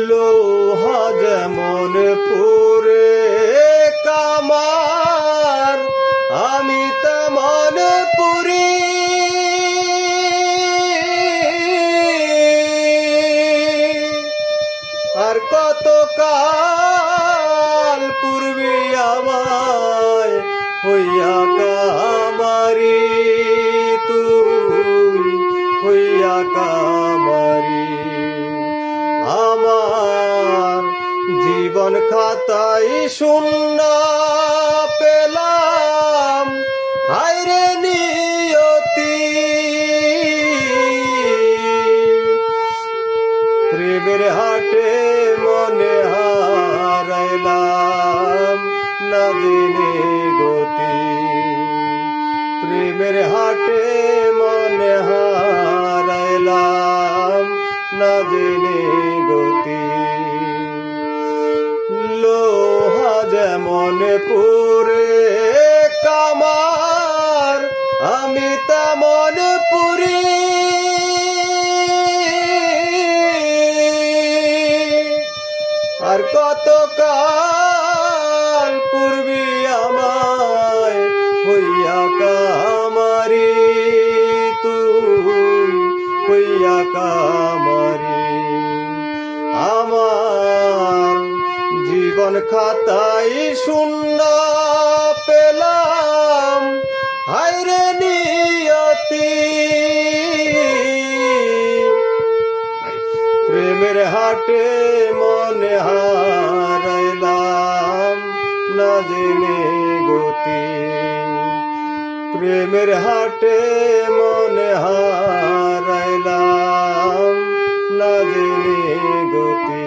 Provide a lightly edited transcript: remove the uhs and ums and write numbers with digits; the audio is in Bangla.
লোহা যেমন পুরে কামার, আমি তেমন পুরি। আর কত কাল পূর্বে আমায় হইয়া কামারি, তুই হইয়া কামারি। আমার জীবন খাতায় শূন্য পেলাম, হায়রে নিয়তি। প্রেমের হাটে মনে হারাইলাম না জেনে গতি, প্রেমের হাটে মনে হারাইলাম না জেনে গতি। লোহা যেমন পুরে কামার, আমি তেমন পুরি। আর কত কাল পূর্বে আমায় হইয়া কামারি, তুই হইয়া কামারি। আমার জীবন খাতায় শূন্য পেলাম, হায়রে নিয়তি। প্রেমের হাটে মনে হারাইলাম না জেনে গতি, প্রেমের হাটে মনে হারাইলাম না জেনে গতি।